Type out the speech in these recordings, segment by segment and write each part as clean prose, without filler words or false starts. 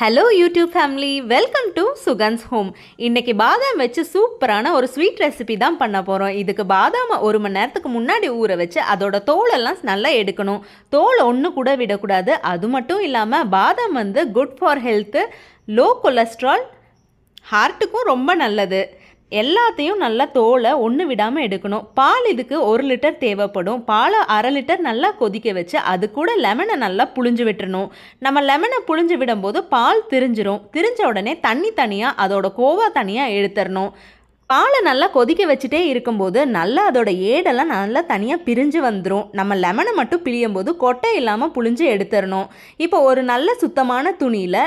Hello YouTube family, welcome to Sugan's home. இன்றைக்கி பாதாம் வச்சு சூப்பரான ஒரு ஸ்வீட் ரெசிபி தான் பண்ண போகிறோம். இதுக்கு பாதாமை 1 மணி நேரத்துக்கு முன்னாடி ஊற வச்சு அதோட தோலெல்லாம் நல்லா எடுக்கணும். தோல் ஒன்று கூட விடக்கூடாது. அது மட்டும் இல்லாமல் பாதாம் வந்து good for health, low cholesterol, ஹார்ட்டுக்கும் ரொம்ப நல்லது. எல்லாத்தையும் நல்லா தோலை ஒன்று விடாமல் எடுக்கணும். பால் இதுக்கு 1 லிட்டர் தேவைப்படும். பாலை 1/2 லிட்டர் நல்லா கொதிக்க வச்சு அது கூட லெமனை நல்லா புழிஞ்சு விட்டுறணும். நம்ம லெமனை புழிஞ்சு விடும்போது பால் திரிஞ்சிரும். திரிஞ்ச உடனே தண்ணி தனியாக, அதோட கோவா தனியாக எடுத்துடணும். பாலை நல்லா கொதிக்க வச்சுட்டே இருக்கும்போது நல்லா அதோட ஏடெல்லாம் நல்லா தனியாக பிரிஞ்சு வந்துடும். நம்ம லெமனை மட்டும் பிழியும் போது கொட்டை இல்லாமல் புழிஞ்சு எடுத்துடணும். இப்போ ஒரு நல்ல சுத்தமான துணியில்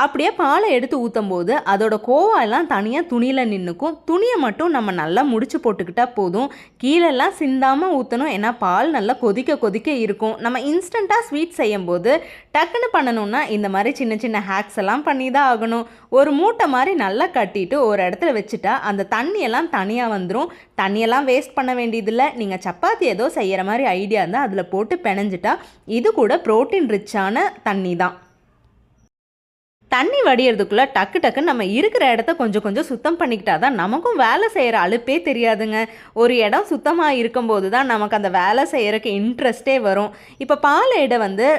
அப்படியே பாலை எடுத்து ஊற்றும் போது அதோட கோவாலாம் தனியாக துணியில் நின்றுக்கும். துணியை மட்டும் நம்ம நல்லா முடிச்சு போட்டுக்கிட்டால் போதும். கீழெல்லாம் சிந்தாமல் ஊற்றணும். ஏன்னா பால் நல்லா கொதிக்க கொதிக்க இருக்கும். நம்ம இன்ஸ்டண்ட்டாக ஸ்வீட் செய்யும்போது டக்குன்னு பண்ணணுன்னா இந்த மாதிரி சின்ன சின்ன ஹேக்ஸ் எல்லாம் பண்ணி தான் ஆகணும். ஒரு மூட்டை மாதிரி நல்லா கட்டிட்டு ஒரு இடத்துல வச்சுட்டா அந்த தண்ணியெல்லாம் தனியாக வந்துடும். தண்ணியெல்லாம் வேஸ்ட் பண்ண வேண்டியதில்லை. நீங்கள் சப்பாத்தி ஏதோ செய்கிற மாதிரி ஐடியா இருந்தால் அதில் போட்டு பிணைஞ்சிட்டா இது கூட ப்ரோட்டீன் ரிச்சான தண்ணி தான். தண்ணி வடிகிறதுக்குள்ளே டக்குன்னு நம்ம இருக்கிற இடத்த கொஞ்சம் கொஞ்சம் சுத்தம் பண்ணிக்கிட்டா தான் நமக்கும் வேலை செய்கிற அலுப்பே தெரியாதுங்க. ஒரு இடம் சுத்தமாக இருக்கும்போது தான் நமக்கு அந்த வேலை செய்கிறதுக்கு இன்ட்ரெஸ்ட்டே வரும். இப்போ பால் எடை வந்து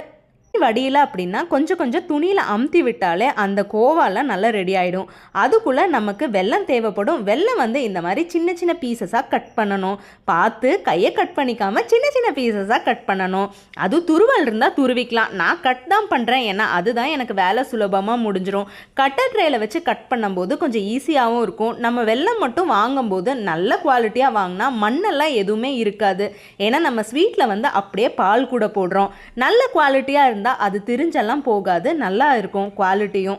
வடியல அப்படின்னா கொஞ்சம் கொஞ்சம் துணியில் அமுத்தி விட்டாலே அந்த கோவாலாம் நல்லா ரெடி ஆகிடும். அதுக்குள்ளே நமக்கு வெல்லம் தேவைப்படும். வெல்லம் வந்து இந்த மாதிரி சின்ன சின்ன பீசஸாக கட் பண்ணணும். பார்த்து கையை கட் பண்ணிக்காமல் சின்ன சின்ன பீசஸாக கட் பண்ணணும். அதுவும் துருவல் இருந்தால் துருவிக்கலாம். நான் கட் தான் பண்ணுறேன், ஏன்னா அதுதான் எனக்கு வேலை சுலபமாக முடிஞ்சிடும். கட்டர் ட்ரேயில் வச்சு கட் பண்ணும்போது கொஞ்சம் ஈஸியாகவும் இருக்கும். நம்ம வெல்லம் மட்டும் வாங்கும்போது நல்ல குவாலிட்டியாக வாங்கினா மண்ணெல்லாம் எதுவுமே இருக்காது. ஏன்னா நம்ம ஸ்வீட்டில் வந்து அப்படியே பால் கூட போடுறோம். நல்ல குவாலிட்டியாக இருந்தால் அது திரிஞ்செல்லாம் போகாது, நல்லா இருக்கும் குவாலிட்டியும்.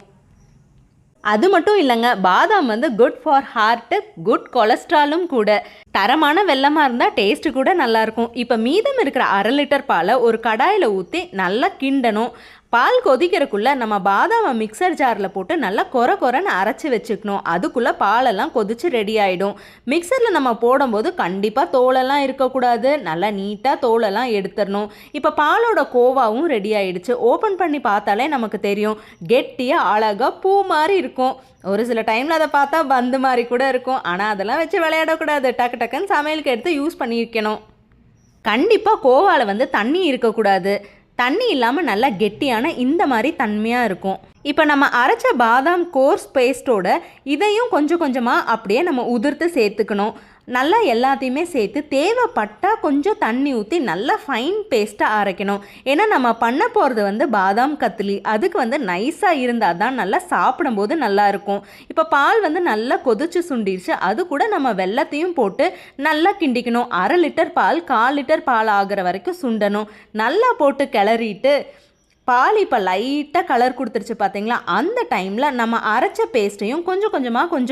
அது மட்டும் இல்லைங்க, பாதாம் வந்து குட் ஃபார் ஹார்ட்டு, குட் கொலஸ்ட்ராலும் கூட. தரமான வெல்லமாக இருந்தால் டேஸ்ட்டு கூட நல்லாயிருக்கும். இப்போ மீதம் இருக்கிற 1/2 லிட்டர் பாலை ஒரு கடாயில் ஊற்றி நல்லா கிண்டணும். பால் கொதிக்கிறதுக்குள்ளே நம்ம பாதாமை மிக்சர் ஜாரில் போட்டு நல்லா கொரன்னு அரைச்சி வச்சுக்கணும். அதுக்குள்ளே பாலெல்லாம் கொதித்து ரெடி ஆகிடும். மிக்சரில் நம்ம போடும்போது கண்டிப்பாக தோலெல்லாம் இருக்கக்கூடாது. நல்லா நீட்டாக தோலெல்லாம் எடுத்துடணும். இப்போ பாலோட கோவாவும் ரெடி ஆகிடுச்சு. ஓப்பன் பண்ணி பார்த்தாலே நமக்கு தெரியும். கெட்டியாக அழகாக பூ மாதிரி இருக்கும். ஒரு சில டைமில் அதை பார்த்தா பந்து மாதிரி கூட இருக்கும். ஆனால் அதெல்லாம் வச்சு விளையாடக்கூடாது. டக்குன்னு சமையலுக்கு எடுத்து யூஸ் பண்ணியிருக்கணும். கண்டிப்பாக கோவாவில் வந்து தண்ணி இருக்கக்கூடாது. தண்ணி இல்லாமல் நல்லா கெட்டியான இந்த மாதிரி தன்மையாக இருக்கும். இப்போ நம்ம அரைச்ச பாதாம் கோர்ஸ் பேஸ்ட்டோட இதையும் கொஞ்சம் கொஞ்சமாக அப்படியே நம்ம உதிர்த்து சேர்த்துக்கணும். நல்லா எல்லாத்தையுமே சேர்த்து தேவைப்பட்டால் கொஞ்சம் தண்ணி ஊற்றி நல்லா ஃபைன் பேஸ்ட்டாக அரைக்கணும். ஏன்னா நம்ம பண்ண போகிறது வந்து பாதாம் கத்திலி. அதுக்கு வந்து நைஸாக இருந்தால் தான் நல்லா சாப்பிடும்போது நல்லாயிருக்கும். இப்போ பால் வந்து நல்லா கொதிச்சு சுண்டிடுச்சு. அது கூட நம்ம வெல்லத்தையும் போட்டு நல்லா கிண்டிக்கணும். 1/2 லிட்டர் பால் 1/4 லிட்டர் பால் ஆகிற வரைக்கும் சுண்டணும். நல்லா போட்டு கிளறிட்டு பால் இப்போ லைட்டாக கலர் கொடுத்துருச்சு பார்த்தீங்களா? அந்த டைமில் நம்ம அரைச்ச பேஸ்ட்டையும் கொஞ்சம்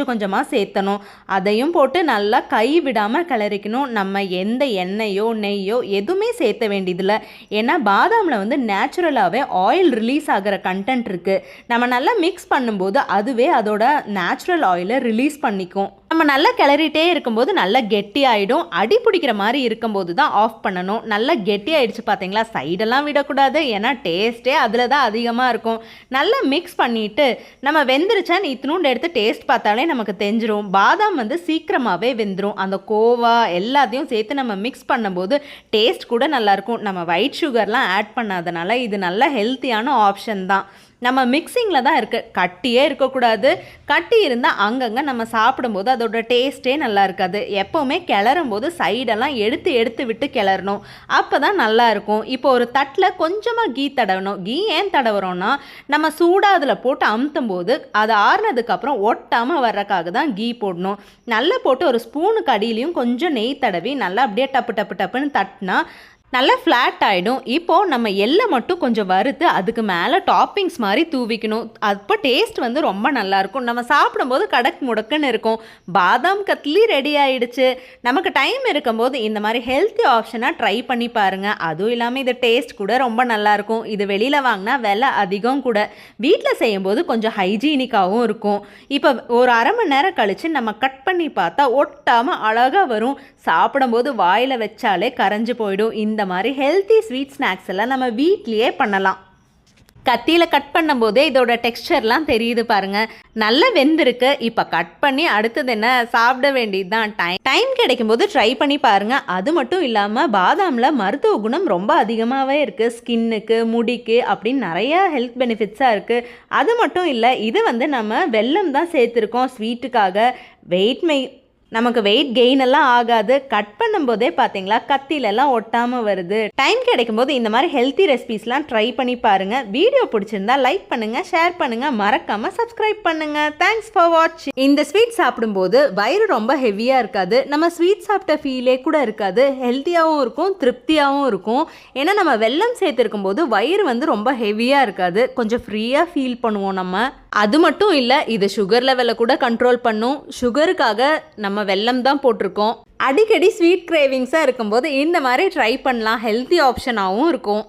கொஞ்சமாக சேர்த்தணும். அதையும் போட்டு நல்லா கை விடாமல் கிளறிக்கணும். நம்ம எந்த எண்ணெயோ நெய்யோ எதுவுமே சேர்த்த வேண்டியதில்லை. ஏன்னா பாதாமில் வந்து நேச்சுரலாகவே ஆயில் ரிலீஸ் ஆகிற கண்டென்ட் இருக்குது. நம்ம நல்லா மிக்ஸ் பண்ணும்போது அதுவே அதோட நேச்சுரல் ஆயிலை ரிலீஸ் பண்ணிக்கும். நம்ம நல்லா கிளறிட்டே இருக்கும்போது நல்லா கெட்டி ஆகிடும். அடி பிடிக்கிற மாதிரி இருக்கும்போது தான் ஆஃப் பண்ணணும். நல்லா கெட்டி ஆகிடுச்சு பார்த்தீங்களா? சைடெல்லாம் விடக்கூடாது. ஏன்னா டேஸ்ட்டே அதில் தான் அதிகமாக இருக்கும். நல்லா மிக்ஸ் பண்ணிவிட்டு நம்ம வெந்துருச்சான்னு இத்தினூண்டு எடுத்து டேஸ்ட் பார்த்தாலே நமக்கு தெரிஞ்சிடும். பாதாம் வந்து சீக்கிரமாகவே வெந்துடும். அந்த கோவா எல்லாத்தையும் சேர்த்து நம்ம மிக்ஸ் பண்ணும்போது டேஸ்ட் கூட நல்லாயிருக்கும். நம்ம ஒயிட் சுகர்லாம் ஆட் பண்ணாதனால இது நல்ல ஹெல்த்தியான ஆப்ஷன் தான். நம்ம மிக்சிங்கில் தான் இருக்குது. கட்டியே இருக்கக்கூடாது. கட்டி இருந்தால் அங்கங்கே நம்ம சாப்பிடும்போது அதோட டேஸ்ட்டே நல்லா இருக்காது. எப்போவுமே கிளறும் போது சைடெல்லாம் எடுத்து விட்டு கிளறணும். அப்போ தான் நல்லாயிருக்கும். இப்போ ஒரு தட்டில் கொஞ்சமாக கீ தடவணும். கீ ஏன் தடவுறோன்னா நம்ம சூடாக அதில் போட்டு அமுத்தும் போது அது ஆறுனதுக்கப்புறம் ஒட்டாமல் வர்றதுக்காக தான் கீ போடணும். நல்லா போட்டு ஒரு ஸ்பூனுக்கு அடியிலையும் கொஞ்சம் நெய் தடவி நல்லா அப்படியே டப்புன்னு தட்டினா நல்லா ஃப்ளாட் ஆகிடும். இப்போது நம்ம எள்ளை மட்டும் கொஞ்சம் வறுத்து அதுக்கு மேலே டாப்பிங்ஸ் மாதிரி தூவிக்கணும். அப்போ டேஸ்ட் வந்து ரொம்ப நல்லாயிருக்கும். நம்ம சாப்பிடும்போது கடக் முடக்குன்னு இருக்கும். பாதாம் கத்லி ரெடி ஆகிடுச்சு. நமக்கு டைம் இருக்கும்போது இந்த மாதிரி ஹெல்த்தி ஆப்ஷனாக ட்ரை பண்ணி பாருங்கள். அதுவும் இல்லாமல் இது டேஸ்ட் கூட ரொம்ப நல்லாயிருக்கும். இது வெளியில் வாங்கினா விலை அதிகம் கூட. வீட்டில் செய்யும்போது கொஞ்சம் ஹைஜீனிக்காகவும் இருக்கும். இப்போ ஒரு 1/2 மணி நேரம் கழித்து நம்ம கட் பண்ணி பார்த்தா ஒட்டாமல் அழகாக வரும். சாப்பிடும்போது வாயில் வச்சாலே கரைஞ்சு போயிடும். இந்த மாதிரி ஹெல்த்தி ஸ்வீட் ஸ்நாக்ஸ் எல்லாம் நம்ம வீட்லேயே பண்ணலாம். கத்தியில் கட் பண்ணும்போதே இதோட டெக்ஸ்சர்லாம் தெரியுது பாருங்க, நல்லா வெந்திருக்கு. இப்போ கட் பண்ணி அடுத்தது என்ன, சாப்பிட வேண்டியது தான். டைம் கிடைக்கும் போது ட்ரை பண்ணி பாருங்க. அது மட்டும் இல்லாமல் பாதாமில் மருத்துவ குணம் ரொம்ப அதிகமாகவே இருக்குது. ஸ்கின்னுக்கு, முடிக்கு அப்படின்னு நிறையா ஹெல்த் பெனிஃபிட்ஸாக இருக்குது. அது மட்டும் இல்லை, இது வந்து நம்ம வெல்லம் தான் சேர்த்துருக்கோம் ஸ்வீட்டுக்காக. நமக்கு வெயிட் கெயின் எல்லாம் ஆகாது. கட் பண்ணும்போதே பார்த்தீங்களா கத்திலெல்லாம் ஒட்டாமல் வருது. டைம் கிடைக்கும் போது இந்த மாதிரி ஹெல்த்தி ரெசிபீஸ்லாம் ட்ரை பண்ணி பாருங்கள். வீடியோ பிடிச்சிருந்தா லைக் பண்ணுங்கள், ஷேர் பண்ணுங்கள், மறக்காமல் சப்ஸ்கிரைப் பண்ணுங்கள். தேங்க்ஸ் ஃபார் வாட்சிங். இந்த ஸ்வீட் சாப்பிடும்போது வயிறு ரொம்ப ஹெவியாக இருக்காது, நம்ம ஸ்வீட் சாப்பிட்ட ஃபீலே கூட இருக்காது. ஹெல்த்தியாகவும் இருக்கும், திருப்தியாகவும் இருக்கும். ஏன்னா நம்ம வெல்லம் சேர்த்துருக்கும் போது வயிறு வந்து ரொம்ப ஹெவியாக இருக்காது, கொஞ்சம் ஃப்ரீயாக ஃபீல் பண்ணுவோம் நம்ம. அது மட்டும் இல்லை, இது சுகர் லெவலை கூட கண்ட்ரோல் பண்ணும். சுகருக்காக நம்ம வெல்லம் தான் போட்டிருக்கோம். அடிக்கடி ஸ்வீட் கிரேவிங்ஸாக இருக்கும்போது இந்த மாதிரி ட்ரை பண்ணலாம். ஹெல்த்தி ஆப்ஷனாகவும் இருக்கும்.